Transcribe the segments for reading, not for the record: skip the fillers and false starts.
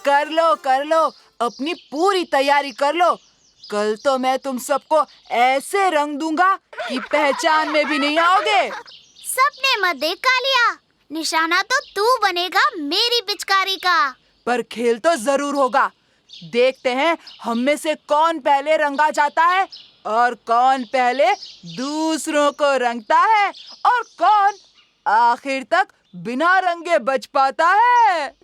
कर लो, अपनी पूरी तैयारी कर लो। कल तो मैं तुम सबको ऐसे रंग दूंगा कि पहचान में भी नहीं आओगे। सपने मत देख कालिया, निशाना तो तू बनेगा मेरी पिचकारी का। पर खेल तो जरूर होगा। देखते हैं हम में से कौन पहले रंगा जाता है और कौन पहले दूसरों को रंगता है और कौन आखिर तक बिना रंगे बच पाता है।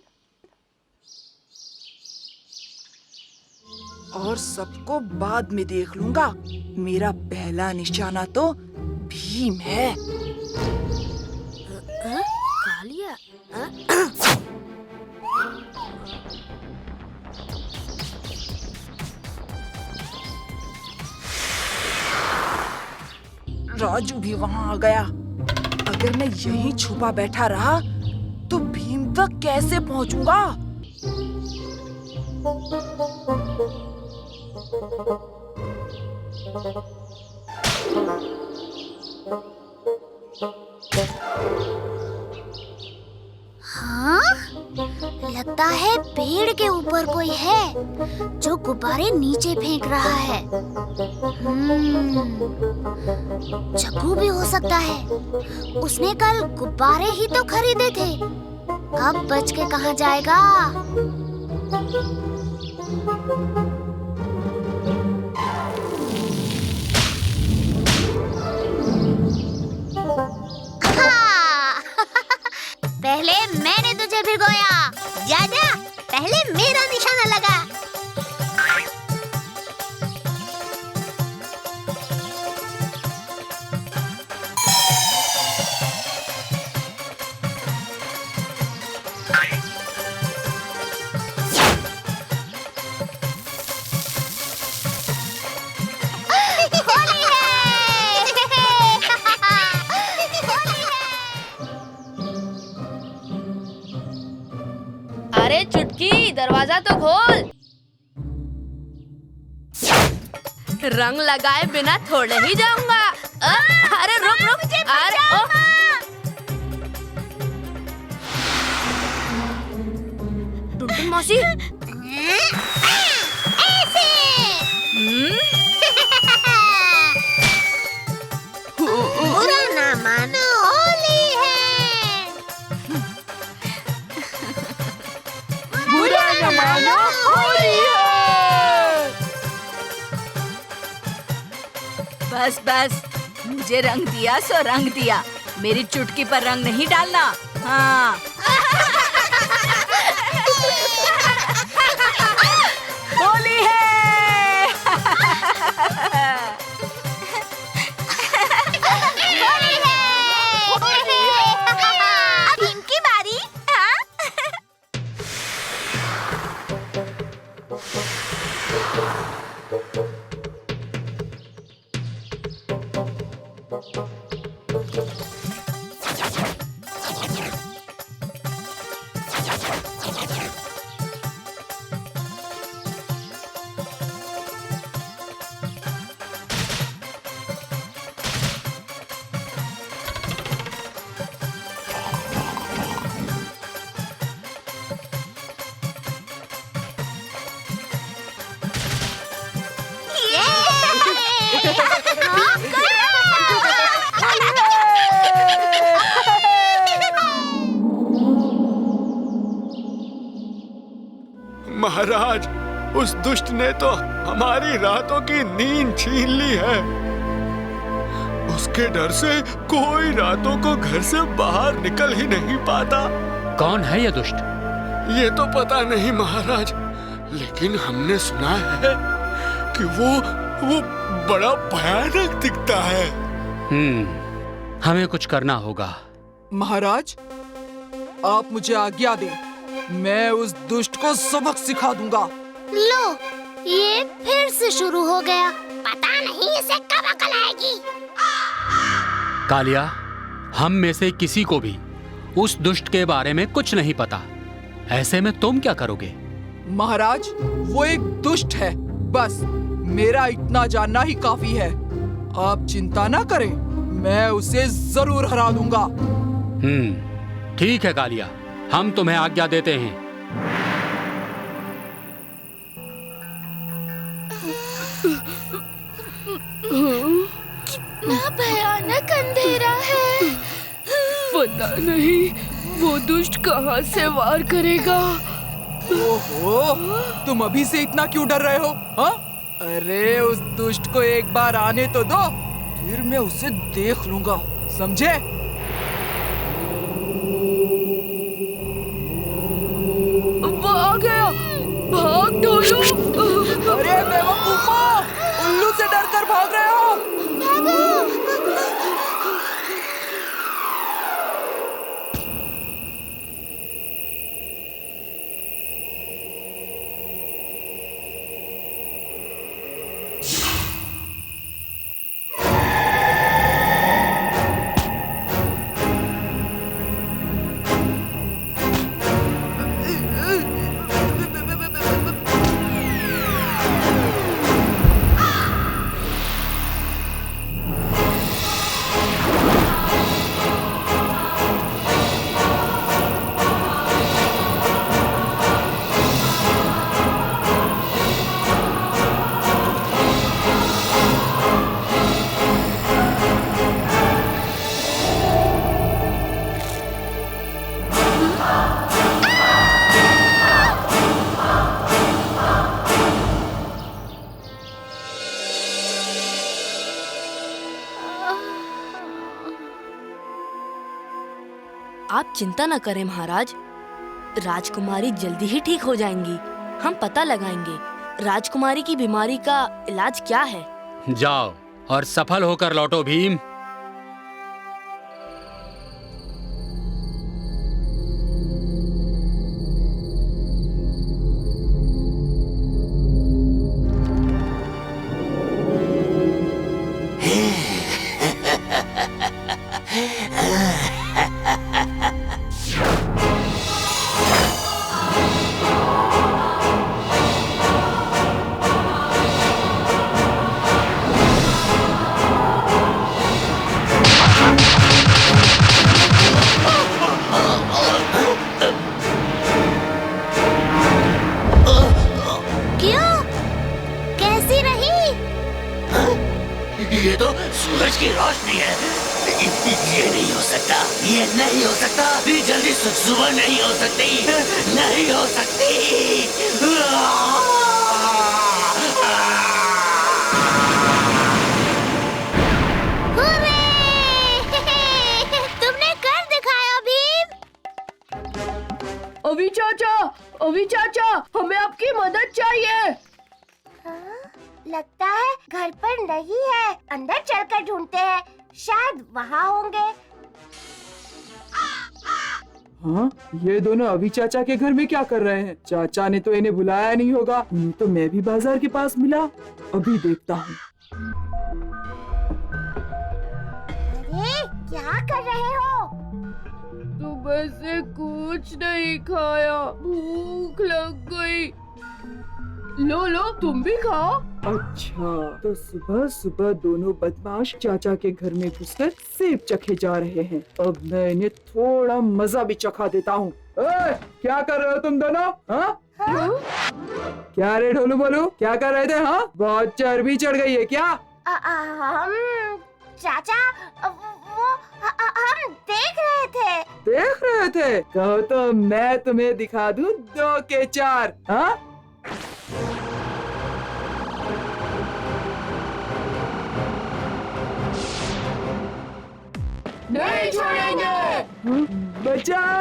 और सबको बाद में देख लूंगा। मेरा पहला निशाना तो भीम है। कालिया राजू भी वहां आ गया। अगर मैं यहीं छुपा बैठा रहा तो भीम तक कैसे पहुंचूंगा? हाँ, लगता है पेड़ के ऊपर कोई है जो गुब्बारे नीचे फेंक रहा है। जग्गू भी हो सकता है, उसने कल गुब्बारे ही तो खरीदे थे। अब बच के कहाँ जाएगा? पहले मैंने तुझे भिगोया। जा जा, पहले मेरा निशाना लगा। अरे चुटकी, दरवाजा तो खोल। रंग लगाए बिना थोड़े ही जाऊंगा। अरे रुक रुक, अरे टुनटुन मौसी, ऐसे। बुरा ना मानो, होली है। बुरा न मानो, होली है। बस बस, मुझे रंग दिया सो रंग दिया। मेरी चुटकी पर रंग नहीं डालना। हाँ। होली है। होली है। अब इनकी बारी। महाराज, उस दुष्ट ने तो हमारी रातों की नींद छीन ली है। उसके डर से कोई रातों को घर से बाहर निकल ही नहीं पाता। कौन है यह दुष्ट? ये तो पता नहीं महाराज, लेकिन हमने सुना है कि वो बड़ा भयानक दिखता है। हमें कुछ करना होगा। महाराज, आप मुझे आज्ञा दें, मैं उस दुष्ट को सबक सिखा दूंगा। लो, ये फिर से शुरू हो गया। पता नहीं इसे कब अकल आएगी। कालिया, हम में से किसी को भी उस दुष्ट के बारे में कुछ नहीं पता। ऐसे में तुम क्या करोगे? महाराज, वो एक दुष्ट है, बस मेरा इतना जानना ही काफी है। आप चिंता ना करें, मैं उसे जरूर हरा दूंगा। ठीक है कालिया, हम तुम्हें आज्ञा देते हैं। भयानक अंधेरा है। पता नहीं वो दुष्ट कहाँ से वार करेगा। ओहो, तुम अभी से इतना क्यों डर रहे हो? हाँ? अरे उस दुष्ट को एक बार आने तो दो, फिर मैं उसे देख लूंगा, समझे? वो आ गया, भाग ढोलू। अरे बेवकूफो, उल्लू से डरकर भाग रहे हो? आप चिंता न करें महाराज, राजकुमारी जल्दी ही ठीक हो जाएंगी। हम पता लगाएंगे राजकुमारी की बीमारी का इलाज क्या है। जाओ और सफल होकर लौटो भीम। ये तो सूरज की रोशनी है। ये नहीं हो सकता, ये नहीं हो सकता, ये जल्दी सुबह नहीं हो सकती, नहीं हो सकती। तुमने कर दिखाया भीम। अभी चाचा, हमें आपकी मदद चाहिए। लगता है घर पर नहीं है, अंदर चलकर ढूंढते हैं, शायद वहाँ होंगे। हाँ, ये दोनों अभी चाचा के घर में क्या कर रहे हैं? चाचा ने तो इन्हें बुलाया नहीं होगा। तो मैं भी बाजार के पास मिला, अभी देखता हूँ। अरे क्या कर रहे हो? सुबह से कुछ नहीं खाया, भूख लग गई। लो तुम भी खाओ। अच्छा, तो सुबह सुबह दोनों बदमाश चाचा के घर में घुसकर सेब चखे जा रहे हैं। अब मैं इन्हें थोड़ा मजा भी चखा देता हूँ। क्या कर रहे हो तुम दोनों? हाँ? क्या रे ढोलू बोलू, क्या कर रहे थे? हाँ, बहुत चर्बी चढ़ गई है क्या? हम चाचा वो हम देख रहे थे। देख रहे थे? कहो तो मैं तुम्हें दिखा दूं 2 के 4। हाँ? नहीं छोड़ेंगे। बचाओ!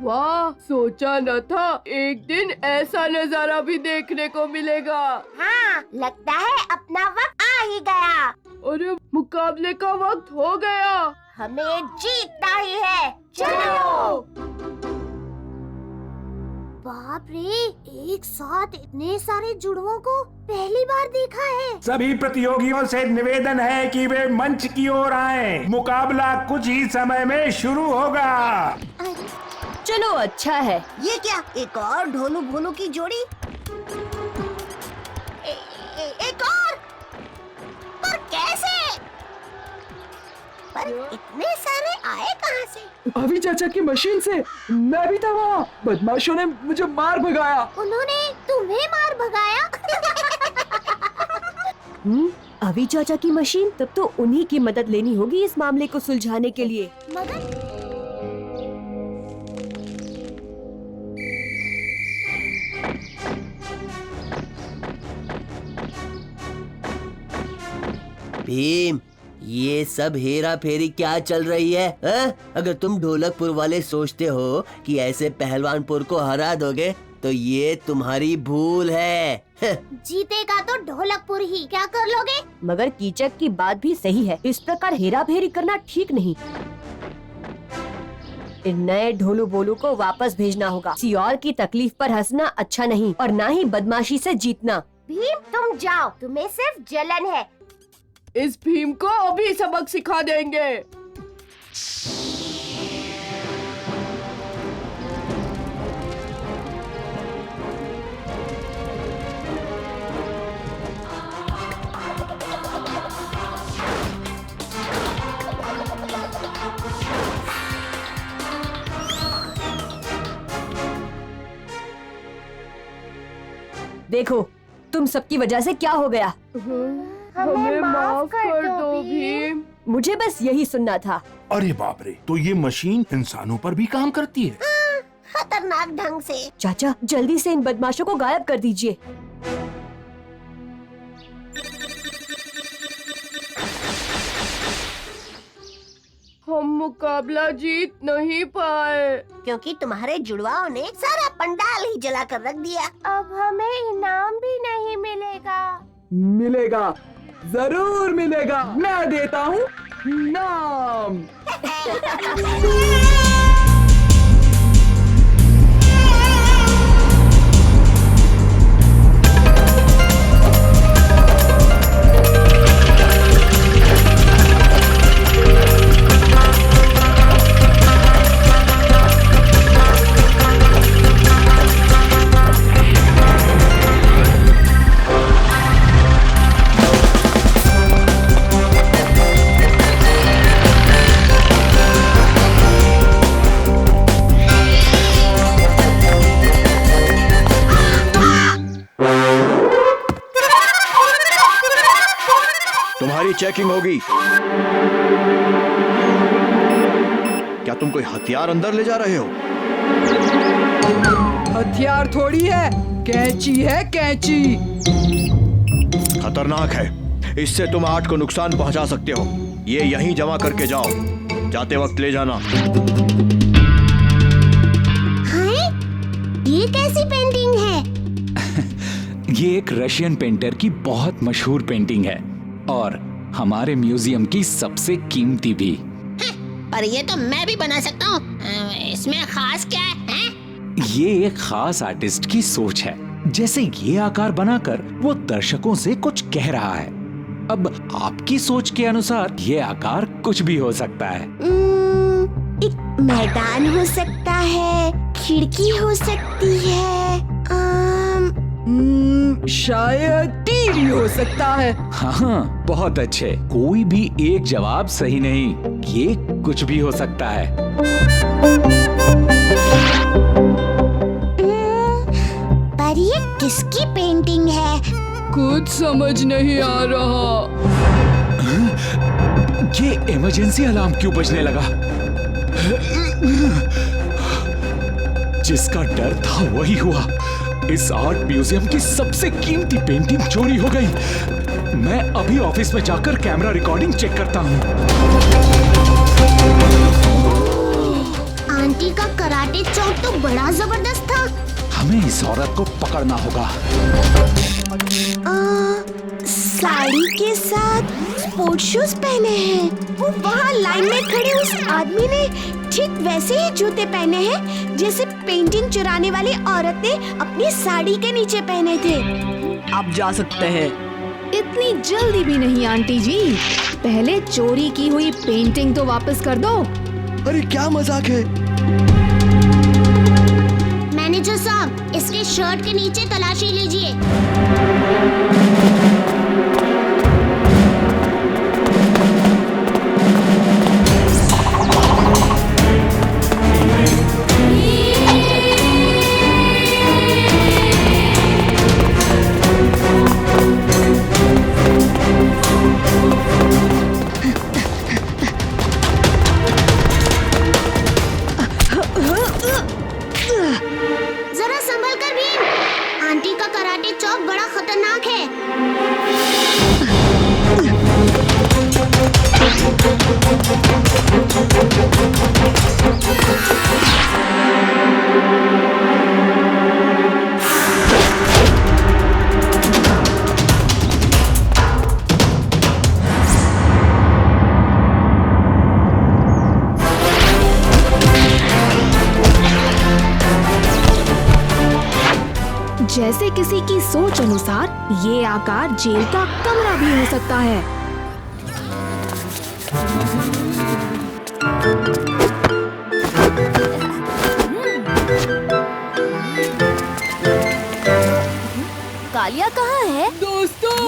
वाह, सोचा न था एक दिन ऐसा नजारा भी देखने को मिलेगा। हाँ, लगता है अपना वक्त आ ही गया। अरे मुकाबले का वक्त हो गया, हमें जीतना ही है। चलो। बाप रे, एक साथ इतने सारे जुड़वों को पहली बार देखा है। सभी प्रतियोगियों से निवेदन है कि वे मंच की ओर आएं। मुकाबला कुछ ही समय में शुरू होगा। चलो अच्छा है। ये क्या, एक और ढोलू भोलू की जोड़ी? एक और? पर कैसे? पर इतने सारे आए कहाँ से? अभी चाचा की मशीन से। मैं भी था वहाँ। बदमाशों ने मुझे मार भगाया। उन्होंने तुम्हें मार भगाया? अभी चाचा की मशीन, तब तो उन्हीं की मदद लेनी होगी इस मामले को सुलझाने के लिए। मगर भीम, ये सब हेरा फेरी क्या चल रही है, हा? अगर तुम ढोलकपुर वाले सोचते हो कि ऐसे पहलवानपुर को हरा दोगे तो ये तुम्हारी भूल है। जीतेगा तो ढोलकपुर ही, क्या कर लोगे? मगर कीचक की बात भी सही है, इस प्रकार हेरा फेरी करना ठीक नहीं। इन नए ढोलू बोलू को वापस भेजना होगा। किसी और की तकलीफ पर हंसना अच्छा नहीं और ना ही बदमाशी से जीतना। भीम तुम जाओ, तुम्हें सिर्फ जलन है। इस भीम को अभी सबक सिखा देंगे। देखो तुम सबकी वजह से क्या हो गया। हमें माफ कर दो भीम। मुझे बस यही सुनना था। अरे बाप रे, तो ये मशीन इंसानों पर भी काम करती है? खतरनाक ढंग से। चाचा जल्दी से इन बदमाशों को गायब कर दीजिए। हम मुकाबला जीत नहीं पाए क्योंकि तुम्हारे जुड़वाओं ने सारा पंडाल ही जला कर रख दिया। अब हमें इनाम भी नहीं मिलेगा। मिलेगा, जरूर मिलेगा। मैं देता हूँ नाम। तुम्हारी चेकिंग होगी। क्या तुम कोई हथियार अंदर ले जा रहे हो? हथियार थोड़ी है, कैंची है, कैंची। खतरनाक है, इससे तुम आर्ट को नुकसान पहुंचा सकते हो। ये यहीं जमा करके जाओ, जाते वक्त ले जाना। हाय, ये कैसी पेंटिंग है? ये एक रशियन पेंटर की बहुत मशहूर पेंटिंग है और हमारे म्यूजियम की सबसे कीमती भी। पर ये तो मैं भी बना सकता हूँ। इसमें खास क्या है? ये एक खास आर्टिस्ट की सोच है। जैसे ये आकार बनाकर वो दर्शकों से कुछ कह रहा है। अब आपकी सोच के अनुसार ये आकार कुछ भी हो सकता है। एक मैदान हो सकता है, खिड़की हो सकती है, शायद टीवी हो सकता है। हाँ, बहुत अच्छे। कोई भी एक जवाब सही नहीं। ये कुछ भी हो सकता है। पर ये किसकी पेंटिंग है? कुछ समझ नहीं आ रहा। ये इमरजेंसी अलार्म क्यों बजने लगा? जिसका डर था वही हुआ। इस आर्ट म्यूजियम की सबसे कीमती पेंटिंग चोरी हो गई। मैं अभी ऑफिस में जाकर कैमरा रिकॉर्डिंग चेक करता हूँ। आंटी का कराटे चौक तो बड़ा जबरदस्त था। हमें इस औरत को पकड़ना होगा। साड़ी के साथ स्पोर्ट्स शूज पहने हैं। वो वहाँ लाइन में खड़े उस आदमी ने ठीक वैसे ही जूते पहने हैं जैसे पेंटिंग चुराने वाली औरत ने अपनी साड़ी के नीचे पहने थे। आप जा सकते हैं। इतनी जल्दी भी नहीं आंटी जी, पहले चोरी की हुई पेंटिंग तो वापस कर दो। अरे क्या मजाक है? मैनेजर साहब, इसके शर्ट के नीचे तलाशी लीजिए। किसी की सोच अनुसार ये आकार जेल का कमरा भी हो सकता है। कालिया कहाँ है? दोस्तों,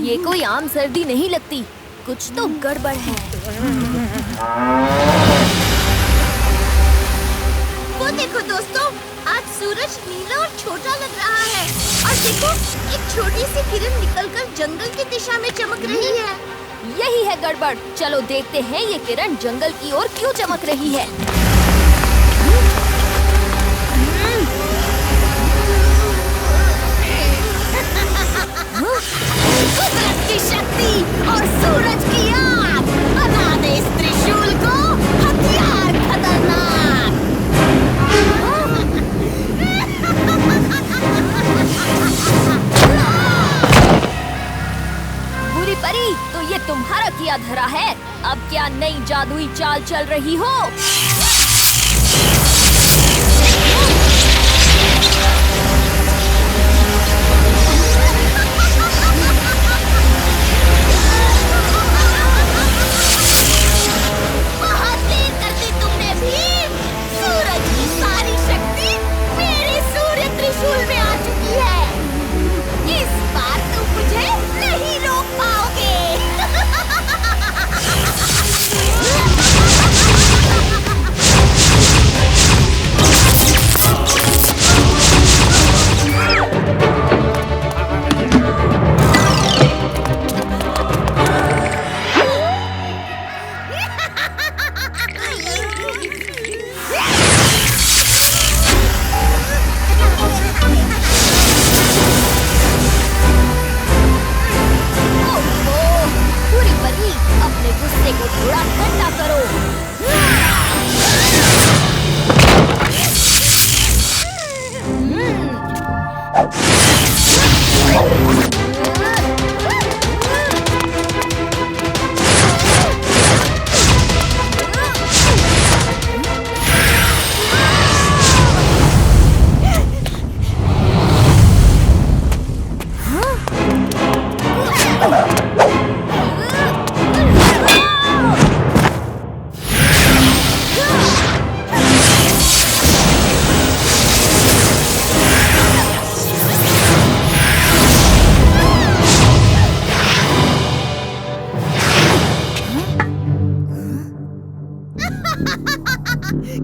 ये कोई आम सर्दी नहीं लगती, कुछ तो गड़बड़ है। वो देखो दोस्तों, आज सूरज नीला और छोटा लग रहा है। और देखो, एक छोटी सी किरण निकलकर जंगल की दिशा में चमक रही है। यही है गड़बड़। चलो देखते हैं ये किरण जंगल की ओर क्यों चमक रही है। कुदरत की शक्ति और सूरज की आग बना दे इस त्रिशूल को हथियार खतरनाक। बुरी परी, तो ये तुम्हारा किया धरा है। अब क्या नई जादुई चाल चल रही हो? बहुत देर कर दी तुमने भीम। सूरज की सारी शक्ति मेरे सूर्य त्रिशूल में आ चुकी है। इस बार तुम मुझे नहीं रोक पाओगे। बुरी परी, अपने गुस्से को थोड़ा ठंडा करो।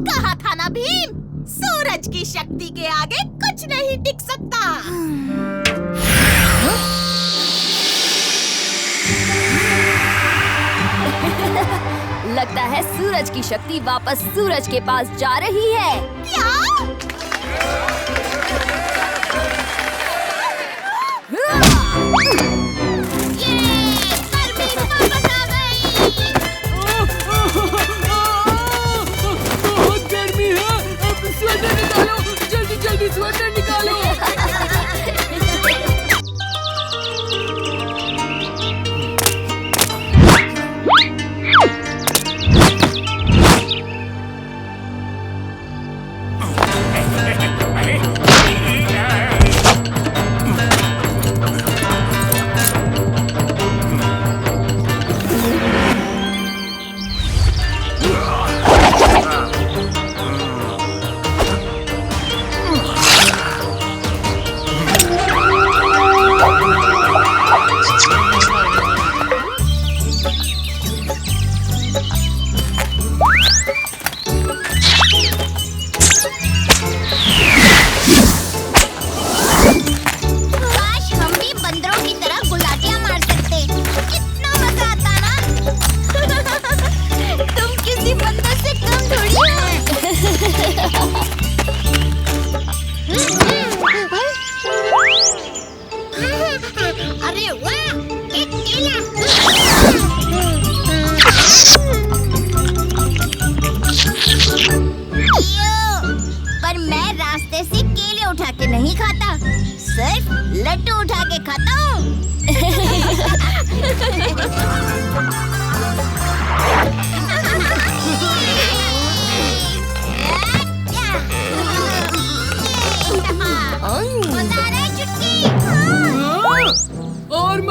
कहा था ना भीम, सूरज की शक्ति के आगे कुछ नहीं टिक सकता। लगता है सूरज की शक्ति वापस सूरज के पास जा रही है। बहुत गर्मी है। अब स्वेटर निकालो, जल्दी जल्दी स्वेटर निकालो। लड्डू उठा के खाता हूँ।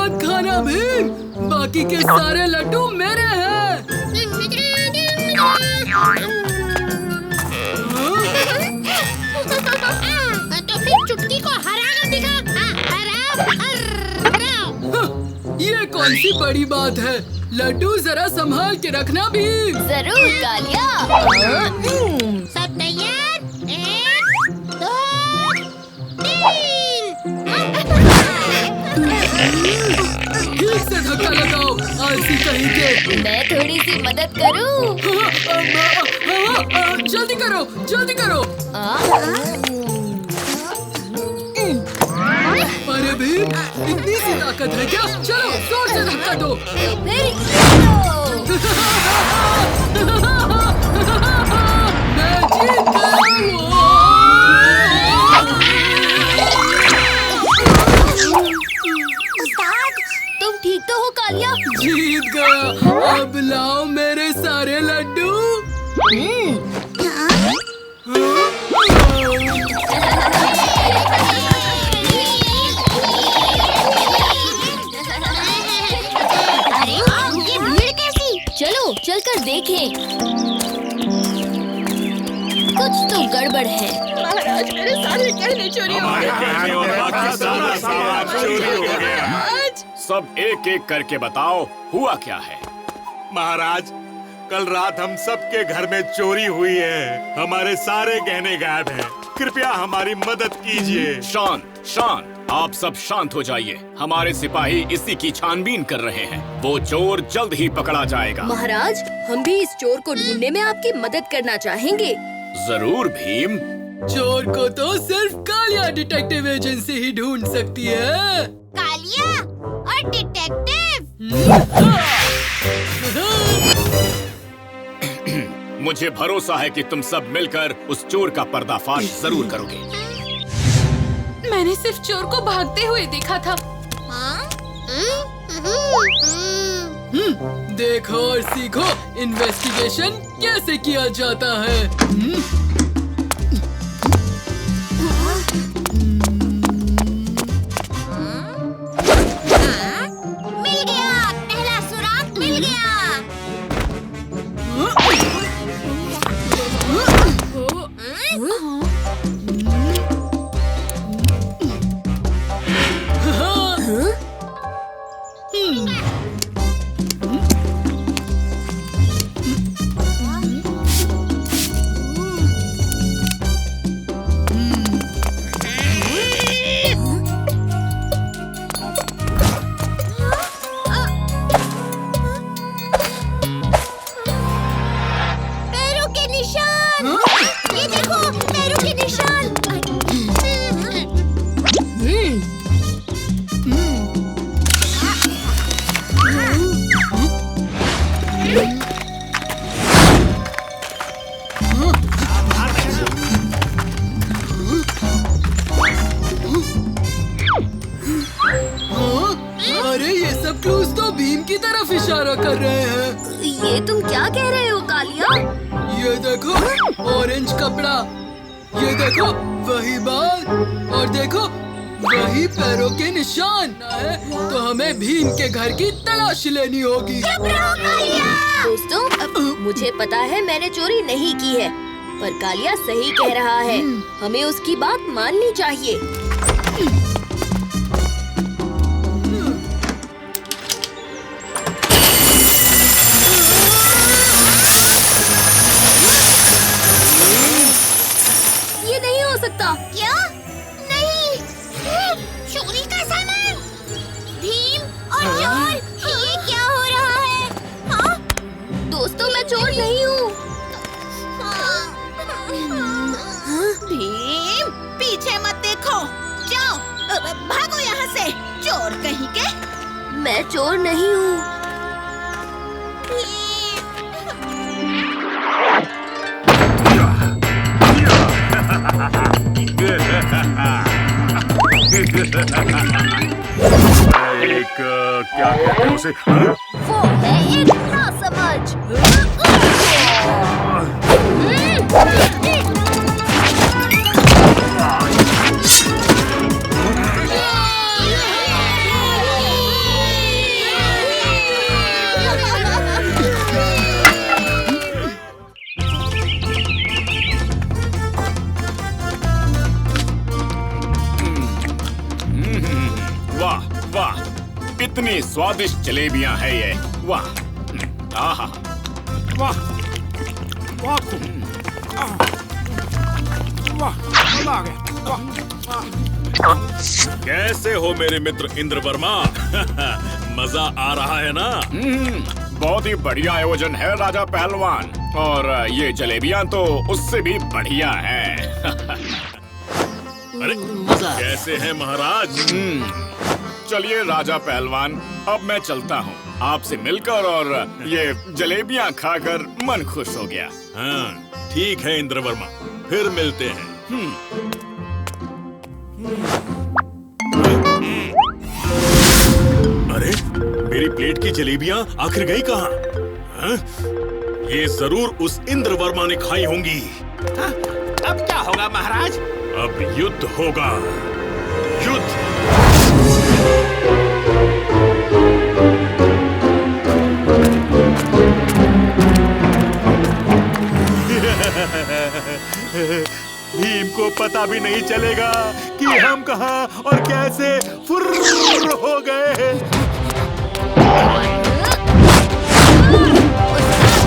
मत खाना भीम, बाकी के सारे लड्डू मेरे हैं। तो फिर चुटकी को हरा कर दिखा। ये कौन सी बड़ी बात है? लड्डू जरा संभाल के रखना भीम। जरूर कालिया। सब तैयार? 1, 2, 3। ठीक से धक्का लगाओ, आलसी कहीं के। मैं थोड़ी सी मदद करूं? जल्दी करो, जल्दी करो। अरे भीम, इतनी सी ताकत है क्या? चलो जोर से धक्का दो। फिर मैं जीत गया। तुम ठीक तो हो कालिया? जीत गया। अब लाओ मेरे सारे लड्डू। चलो चलकर देखें। कुछ तो गड़बड़ है। महाराज मेरे सारे गहने चोरी हो गए। सब एक एक करके बताओ, हुआ क्या है? महाराज, कल रात हम सबके घर में चोरी हुई है। हमारे सारे गहने गायब हैं। कृपया हमारी मदद कीजिए। शांत शांत, आप सब शांत हो जाइए। हमारे सिपाही इसी की छानबीन कर रहे हैं। वो चोर जल्द ही पकड़ा जाएगा। महाराज, हम भी इस चोर को ढूंढने में आपकी मदद करना चाहेंगे। जरूर भीम। चोर को तो सिर्फ कालिया डिटेक्टिव एजेंसी ही ढूंढ सकती है। कालिया और डिटेक्टिव। मुझे भरोसा है कि तुम सब मिलकर उस चोर का पर्दाफाश जरूर करोगे। मैंने सिर्फ चोर को भागते हुए देखा था। देखो और सीखो इन्वेस्टिगेशन कैसे किया जाता है। मिल गया, पहला सुराग मिल गया। पैरों के निशान। ये देखो, पैरों के निशान। अरे ये सब क्लूज तो भीम की तरफ इशारा कर रहे हैं। ये तुम क्या कह रहे हो कालिया? ये देखो ऑरेंज कपड़ा, ये देखो वही बाल, और देखो वही पैरों के निशान है। तो हमें भीम के घर की तलाशी लेनी होगी। दोस्तों, मुझे पता है मैंने चोरी नहीं की है, पर कालिया सही कह रहा है। हमें उसकी बात माननी चाहिए। ये नहीं हो सकता। क्या? नहीं, चोरी का सामान। भीम और चोर, ये क्या हो रहा है? हाँ? दोस्तों, मैं चोर नहीं हूँ। भीम, पीछे मत देखो, जाओ, भागो यहाँ से, चोर कहीं के। मैं चोर नहीं हूँ। एक क्या कहते हैं उसे? वो है एक नासमझ। कितनी स्वादिष्ट जलेबियां हैं ये। वाह, आहा, वाह वाह खूब, वाह मजा आ गया, वाह। कैसे हो मेरे मित्र इंद्र वर्मा? मजा आ रहा है ना? बहुत ही बढ़िया आयोजन है राजा पहलवान, और ये जलेबियां तो उससे भी बढ़िया हैं। अरे कैसे हैं महाराज? चलिए राजा पहलवान, अब मैं चलता हूँ। आपसे मिलकर और ये जलेबियां खाकर मन खुश हो गया। हाँ ठीक है इंद्र वर्मा, फिर मिलते हैं। अरे मेरी प्लेट की जलेबियां आखिर गई कहाँ? हाँ? ये जरूर उस इंद्र वर्मा ने खाई होंगी। हाँ? अब क्या होगा महाराज? अब युद्ध होगा, युद्ध। भीम को पता भी नहीं चलेगा कि हम कहाँ और कैसे फुर्र हो गए।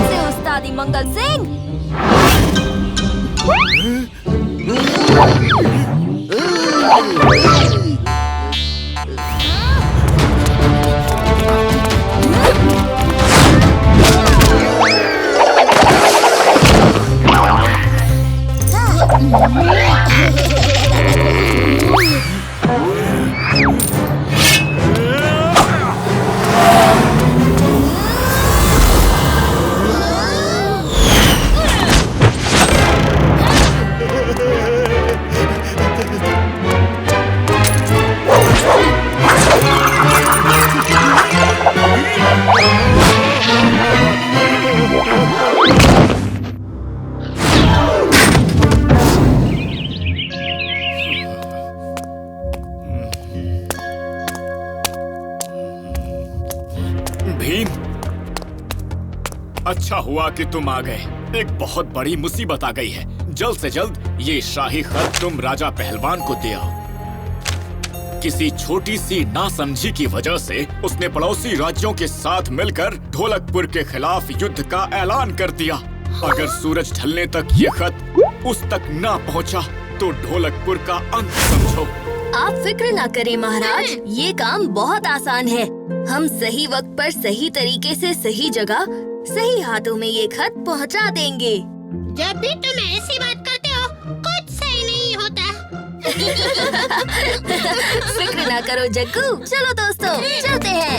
से उस्तादी मंगल सिंह। भीम, अच्छा हुआ कि तुम आ गए। एक बहुत बड़ी मुसीबत आ गई है। जल्द से जल्द ये शाही खत तुम राजा पहलवान को दे आओ। किसी छोटी सी नासमझी की वजह से उसने पड़ोसी राज्यों के साथ मिलकर ढोलकपुर के खिलाफ युद्ध का ऐलान कर दिया। अगर सूरज ढलने तक ये खत उस तक ना पहुंचा तो ढोलकपुर का अंत समझो। आप फिक्र ना करें महाराज, ये काम बहुत आसान है। हम सही वक्त पर सही तरीके से सही जगह सही हाथों में ये खत पहुंचा देंगे। जब भी तुम ऐसी बात करते हो कुछ सही नहीं होता। फिक्र ना करो जग्गू, चलो दोस्तों चलते हैं।